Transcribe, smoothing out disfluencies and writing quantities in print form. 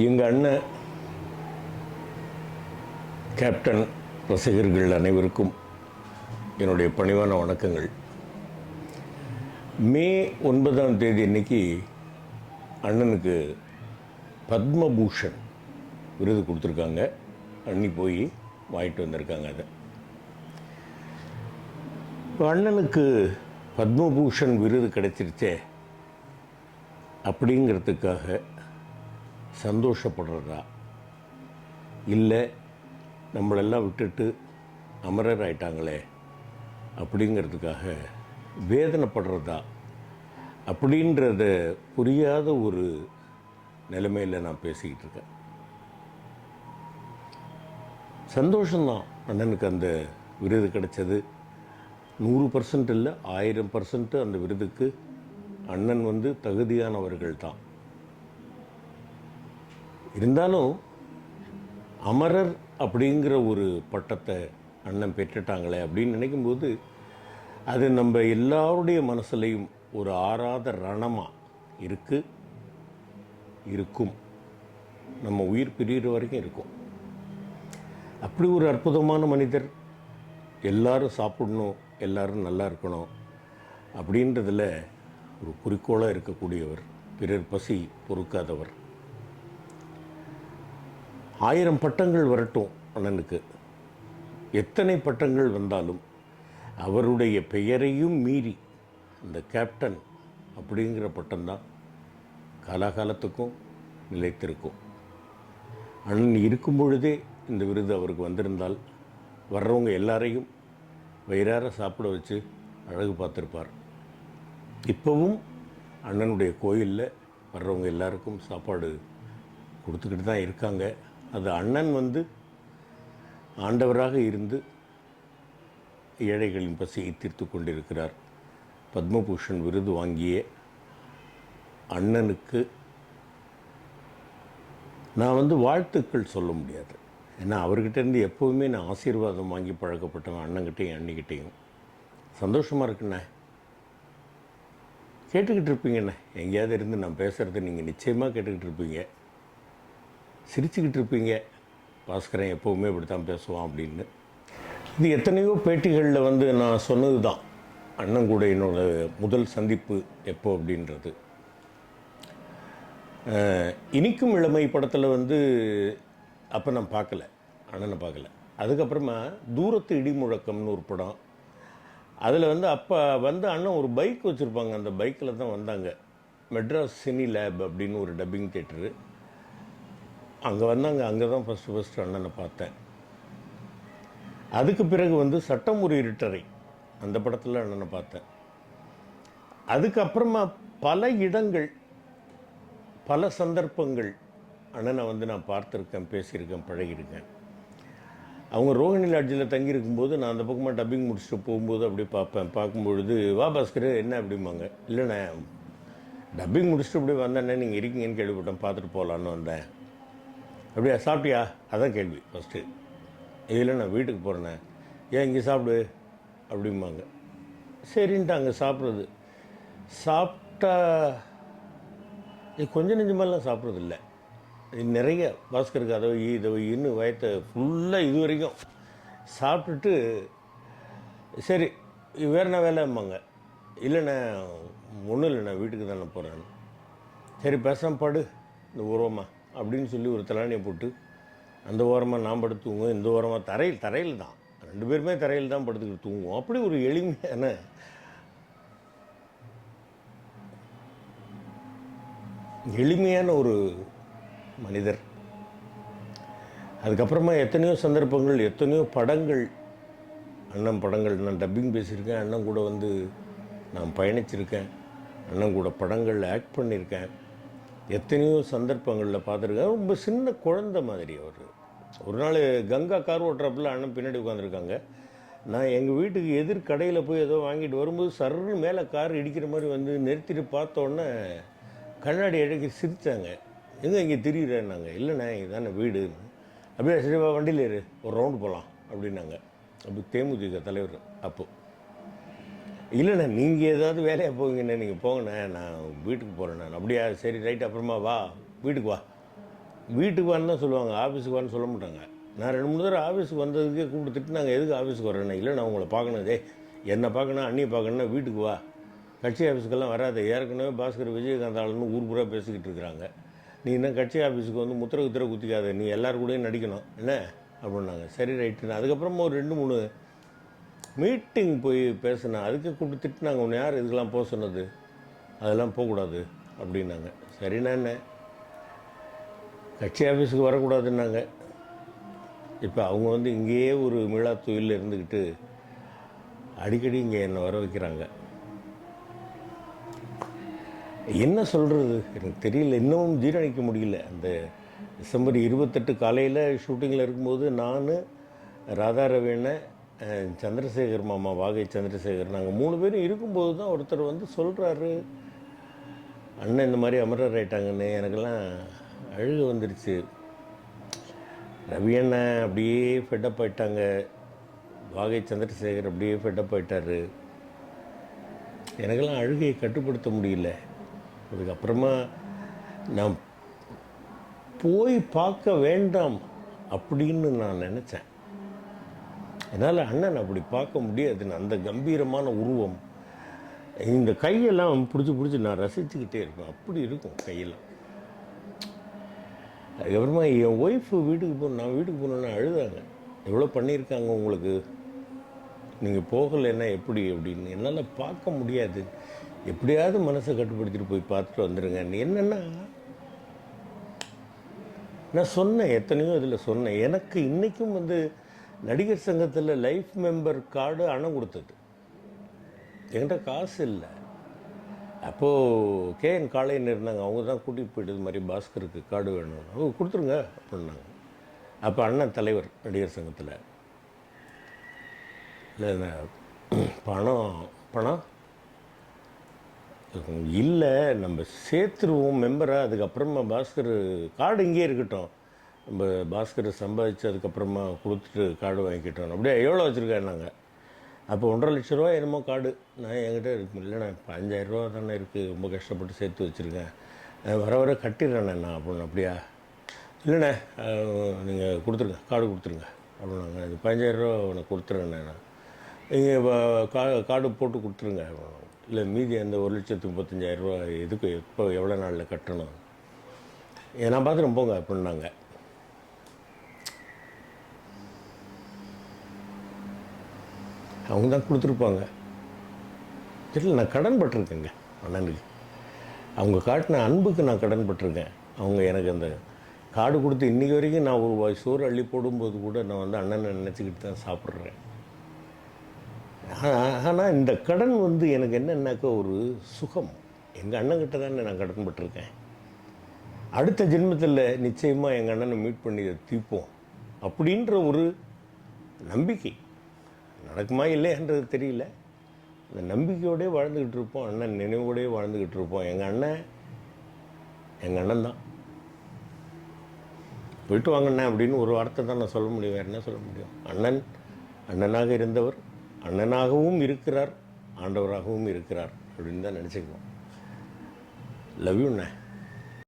எங்கள் அண்ணன் கேப்டன் ரசிகர்கள் அனைவருக்கும் என்னுடைய பணிவான வணக்கங்கள். மே 9ஆம் தேதி அன்னைக்கு அண்ணனுக்கு பத்மபூஷன் விருது கொடுத்துருக்காங்க. அண்ணி போய் வாங்கிட்டு வந்திருக்காங்க. அதை இப்போ அண்ணனுக்கு பத்மபூஷன் விருது கிடைச்சிருச்சே அப்படிங்கிறதுக்காக சந்தோஷப்படுறதா, இல்லை நம்மளெல்லாம் விட்டுட்டு அமரர் ஆயிட்டாங்களே அப்படிங்கிறதுக்காக வேதனைப்படுறதா அப்படின்றத புரியாத ஒரு நிலைமையில் நான் பேசிக்கிட்டு இருக்கேன். சந்தோஷம்தான் அண்ணனுக்கு அந்த விருது கிடைச்சது. 100% இல்லை, 1000% அந்த விருதுக்கு அண்ணன் தகுதியானவர்கள் தான். இருந்தாலும் அமரர் அப்படிங்கிற ஒரு பட்டத்தை அண்ணன் பெற்றுட்டாங்களே அப்படின்னு நினைக்கும்போது அது நம்ம எல்லாருடைய மனசுலையும் ஒரு ஆறாத ரணமாக இருக்கும். நம்ம உயிர் பிரிகிற வரைக்கும் இருக்கும். அப்படி ஒரு அற்புதமான மனிதர். எல்லாரும் சாப்பிடணும், எல்லாரும் நல்லா இருக்கணும் அப்படின்றதில் ஒரு குறிக்கோளாக இருக்கக்கூடியவர், பிறர் பசி பொறுக்காதவர். 1000 பட்டங்கள் வரட்டும் அண்ணனுக்கு, எத்தனை பட்டங்கள் வந்தாலும் அவருடைய பெயரையும் மீறி அந்த கேப்டன் அப்படிங்கிற பட்டம்தான் காலாகாலத்துக்கும் நிலைத்திருக்கும். அண்ணன் இருக்கும் பொழுதே இந்த விருது அவருக்கு வந்திருந்தால் வர்றவங்க எல்லாரையும் வயிறார சாப்பிட வச்சு அழகு பார்த்துருப்பார். இப்போவும் அண்ணனுடைய கோயிலில் வர்றவங்க எல்லாருக்கும் சாப்பாடு கொடுத்துக்கிட்டு தான் இருக்காங்க. அது அண்ணன் ஆண்டவராக இருந்து ஏழைகளின் பசியை தீர்த்து கொண்டிருக்கிறார். பத்மபூஷன் விருது வாங்கிய அண்ணனுக்கு நான் வாழ்த்துக்கள் சொல்ல முடியாது. ஏன்னா அவர்கிட்டேருந்து எப்போவுமே நான் ஆசீர்வாதம் வாங்கி பழக்கப்பட்டவன். அண்ணங்கிட்டையும் அண்ணிக்கிட்டையும் சந்தோஷமாக இருக்குண்ணே, கேட்டுக்கிட்டு இருப்பீங்கண்ணே. எங்கேயாவது இருந்து நான் பேசுகிறத நீங்கள் நிச்சயமாக கேட்டுக்கிட்டு இருப்பீங்க, சிரிச்சுக்கிட்டு இருப்பீங்க. பாஸ்கரன் எப்போவுமே இப்படி தான் பேசுவான் அப்படின்னு. இது எத்தனையோ பேட்டிகளில் நான் சொன்னது தான். அண்ணன் கூட என்னோடய முதல் சந்திப்பு எப்போ அப்படின்றது. இனிக்கும் இளமை படத்தில் அப்போ நான் அண்ணனை பார்க்கல. அதுக்கப்புறமா தூரத்து இடிமுழக்கம்னு ஒரு படம். அதில் அப்போ அண்ணன் ஒரு பைக் வச்சுருப்பாங்க. அந்த பைக்கில் தான் வந்தாங்க. மெட்ராஸ் சினி லேப் அப்படின்னு ஒரு டப்பிங் தியேட்டரு, அங்கே வந்தாங்க. அங்கே தான் ஃபஸ்ட்டு அண்ணனை பார்த்தேன். அதுக்கு பிறகு சட்டம் ஒரு இருட்டறை, அந்த படத்தில் அண்ணனை பார்த்தேன். அதுக்கப்புறமா பல இடங்கள், பல சந்தர்ப்பங்கள் அண்ணனை நான் பார்த்துருக்கேன், பேசியிருக்கேன், பழகியிருக்கேன். அவங்க ரோஹிணி லாட்ஜில் தங்கியிருக்கும்போது நான் அந்த பக்கமாக டப்பிங் முடிச்சுட்டு போகும்போது அப்படியே பார்க்கும்பொழுது வா பாஸ்கர் என்ன அப்படிம்பாங்க. இல்லைண்ணே, டப்பிங் முடிச்சுட்டு அப்படியே வந்தேண்ணே, நீங்கள் இருக்கீங்கன்னு கேள்விப்பட்டேன், பார்த்துட்டு போகலான்னு வந்தேன். அப்படியா, சாப்பிட்டியா? அதான் கேள்வி ஃபஸ்ட்டு. இதில் நான் வீட்டுக்கு போகிறேண்ணே, ஏன் இங்கே சாப்பிடு அப்படிம்பாங்க. சரின்ட்டு அங்கே சாப்பிட்றது. சாப்பிட்டா இது கொஞ்சம் நெஞ்சமெல்லாம் சாப்பிட்றது இல்லை, இது நிறைய. பாஸ்கருக்கு அதை இன்னும் வயத்தை ஃபுல்லாக இது வரைக்கும் சாப்பிட்டுட்டு சரி வேறு என்ன வேலைம்பாங்க. இல்லைண்ணே ஒன்றும் இல்லைண்ணே, வீட்டுக்கு தானே போகிறேன்னு. சரி பேசாமல் படு இந்த ஓரமாக அப்படின்னு சொல்லி ஒரு தலானியை போட்டு அந்த ஓரமாக நான் படுத்து தூங்குவோம், இந்த ஓரமாக தரையில் தான், 2 பேருமே தரையில் தான் படுத்துக்கிட்டு தூங்குவோம். அப்படி ஒரு எளிமையான ஒரு மனிதர். அதுக்கப்புறமா எத்தனையோ சந்தர்ப்பங்கள், எத்தனையோ படங்கள், அண்ணன் படங்கள் நான் டப்பிங் பேசியிருக்கேன். அண்ணன் கூட நான் பயணிச்சிருக்கேன். அண்ணன் கூட படங்களில் ஆக்ட் பண்ணியிருக்கேன். எத்தனையோ சந்தர்ப்பங்களில் பார்த்துருக்கேன். ரொம்ப சின்ன குழந்தை மாதிரி அவர். ஒரு நாள் கங்கா கார் ஓட்டுறப்பில் அண்ணன் பின்னாடி உட்காந்துருக்காங்க. நான் எங்கள் வீட்டுக்கு எதிர் கடையில் போய் ஏதோ வாங்கிட்டு வரும்போது சர்ன்னு மேலே கார் இடிக்கிற மாதிரி நிறுத்திட்டு பார்த்தோன்னே கண்ணாடி இழக்கி சிரித்தாங்க. எங்கே இங்கே திரியிறேன்னாங்க. இல்லைண்ணே இதுதானே வீடு. அப்படியே சரி வண்டியில் ஏறு, ஒரு ரவுண்டு போகலாம் அப்படின்னாங்க. அப்படி தேமுதிக தலைவர் அப்போது. இல்லைண்ணே நீங்கள் ஏதாவது வேலையாக போவீங்கண்ணே, நீங்கள் போங்கண்ணே, நான் வீட்டுக்கு போகிறேண்ணே. அப்படியா, சரி ரைட், அப்புறமா வா வீட்டுக்கு வா வீட்டுக்கு வான்னு தான் சொல்லுவாங்க, ஆஃபீஸுக்கு வான்னு சொல்ல மாட்டாங்க. நான் 2-3 தடவை ஆஃபீஸுக்கு வந்ததுக்கே கூப்பிட்டு நாங்கள் எதுக்கு ஆஃபீஸுக்கு வரேன்னா, இல்லை நான் உங்களை பார்க்கணும், என்னை பார்க்கணும், அண்ணியை பார்க்கணுன்னா வீட்டுக்கு வா, கட்சி ஆஃபீஸுக்கெல்லாம் வராது, ஏற்கனவே பாஸ்கர் விஜயகாந்த் ஆளுன்னு ஊர் பூரா பேசிக்கிட்டு இருக்கிறாங்க, நீ இன்னும் கட்சி ஆஃபீஸுக்கு வந்து முத்திர குத்திர குத்திக்காத, நீ எல்லாரு கூடயும் நடிக்கணும் என்ன அப்படின்னாங்க. சரி ரைட்டு. அதுக்கப்புறமா ஒரு 2-3 மீட்டிங் போய் பேசினேன், அதுக்கு கூப்பிட்டு திட்டினாங்க, உன்னை யார் இதுக்கெல்லாம் போக சொன்னது, அதெல்லாம் போகக்கூடாது அப்படின்னாங்க. சரிண்ணா என்ன கட்சி ஆஃபீஸுக்கு வரக்கூடாதுன்னாங்க. இப்போ அவங்க வந்து இங்கேயே ஒரு மீளா தொழிலில் இருந்துக்கிட்டு அடிக்கடி இங்கே என்னை வர வைக்கிறாங்க. என்ன சொல்கிறது எனக்கு தெரியல, இன்னமும் ஜீரணிக்க முடியல. அந்த டிசம்பர் 28 காலையில் ஷூட்டிங்கில் இருக்கும்போது நான், ராதா ரவீணன், சந்திரசேகர் மாமா, வாகை சந்திரசேகர், நாங்கள் 3 பேரும் இருக்கும்போது தான் ஒருத்தர் வந்து சொல்கிறாரு, அண்ணன் இந்த மாதிரி அமரர் ஆயிட்டாங்கன்னு. எனக்கெல்லாம் அழுக வந்துடுச்சு. ரவி அண்ணன் அப்படியே ஃபெட்டப் ஆயிட்டாங்க, வாகை சந்திரசேகர் அப்படியே ஃபெட்டப் ஆயிட்டார். எனக்கெல்லாம் அழுகையை கட்டுப்படுத்த முடியல. அதுக்கப்புறமா நான் போய் பார்க்க வேண்டாம் அப்படின்னு நான் நினச்சேன். என்னால் அண்ணன் அப்படி பார்க்க முடியாதுன்னு, அந்த கம்பீரமான உருவம், இந்த கையெல்லாம் பிடிச்சி நான் ரசிச்சுக்கிட்டே இருப்பேன், அப்படி இருக்கும் கையெல்லாம். அதுக்கப்புறமா என் ஒய்ஃபு வீட்டுக்கு போகணும், நான் வீட்டுக்கு போகணுன்னு அழுதாங்க. எவ்வளோ பண்ணியிருக்காங்க உங்களுக்கு, நீங்கள் போகலைன்னா எப்படி அப்படின்னு. என்னால் பார்க்க முடியாது, எப்படியாவது மனசை கட்டுப்படுத்திட்டு போய் பார்த்துட்டு வந்துடுங்க. என்னென்னா நான் சொன்னேன், எத்தனையோ இதில் சொன்னேன், எனக்கு இன்றைக்கும் வந்து நடிகர் சங்கத்தில் லைஃப் மெம்பர் கார்டு அணை கொடுத்தது, என்கிட்ட காசு இல்லை. அப்போது கேஎன் காளையன் இருந்தாங்க, அவங்க தான் கூட்டிகிட்டு போய்ட்டு இது மாதிரி பாஸ்கருக்கு கார்டு வேணும், அவங்க கொடுத்துருங்க அப்படின்னாங்க. அப்போ அண்ணன் தலைவர் நடிகர் சங்கத்தில். இல்லை பணம் இல்லை, நம்ம சேர்த்துருவோம் மெம்பராக, அதுக்கப்புறமா பாஸ்கர் கார்டு இங்கேயே இருக்கட்டும், நம்ம பாஸ்கர் சம்பாதிச்சு அதுக்கப்புறமா கொடுத்துட்டு கார்டு வாங்கிக்கிட்டோம். அப்படியே எவ்வளோ வச்சுருக்கேன்னாங்க. அப்போ 1.5 லட்ச ரூபா என்னமோ கார்டு நான் என்கிட்ட இருக்கு. இல்லைண்ணா இப்போ 5000 ரூபா தானே இருக்குது, ரொம்ப கஷ்டப்பட்டு சேர்த்து வச்சுருக்கேன், வர கட்டிடுறேண்ணே நான் அப்படின்னு. அப்படியா, இல்லைண்ணே நீங்கள் கொடுத்துருங்க, கார்டு கொடுத்துருங்க அப்படின்னாங்க. இது 15000 ரூபா உனக்கு கொடுத்துட்றேண்ணே, நான் நீங்கள் கார்டு போட்டு கொடுத்துருங்க. இல்லை மீதி அந்த 1,35,000 ரூபா எதுக்கு, எப்போ எவ்வளோ நாளில் கட்டணும், நான் பார்த்துட்டு போங்க அப்படின்னாங்க. அவங்க தான் கொடுத்துருப்பாங்க. இல்லை நான் கடன் பட்டிருக்கேங்க அண்ணனுக்கு, அவங்க காட்டின அன்புக்கு நான் கடன் பட்டிருக்கேன். அவங்க எனக்கு அந்த கார்டு கொடுத்து இன்றைக்கி வரைக்கும் நான் ஒரு வாய் சோறு அள்ளி போடும்போது கூட நான் வந்து அண்ணனை நினச்சிக்கிட்டு தான் சாப்பிட்றேன். ஆனால் இந்த கடன் வந்து எனக்கு என்னன்னாக்கா ஒரு சுகம், எங்கள் அண்ணன்கிட்ட தானே நான் கடன் பட்டிருக்கேன். அடுத்த ஜென்மத்தில் நிச்சயமாக எங்கள் அண்ணனை மீட் பண்ணி தீர்ப்போம் அப்படின்ற ஒரு நம்பிக்கை. நடக்குமா இல்லைன்றது தெரியல, அந்த நம்பிக்கையோடே வாழ்ந்துக்கிட்டு இருப்போம், அண்ணன் நினைவோடே வாழ்ந்துக்கிட்டு இருப்போம். எங்கள் அண்ணன் தான் போயிட்டு வாங்கண்ணே அப்படின்னு ஒரு வார்த்தை தான் நான் சொல்ல முடியும், வேறு என்ன சொல்ல முடியும். அண்ணனாக இருந்தவர் அண்ணனாகவும் இருக்கிறார், ஆண்டவராகவும் இருக்கிறார் அப்படின்னு தான் நினச்சிக்குவோம். லவ் யூண்ணே.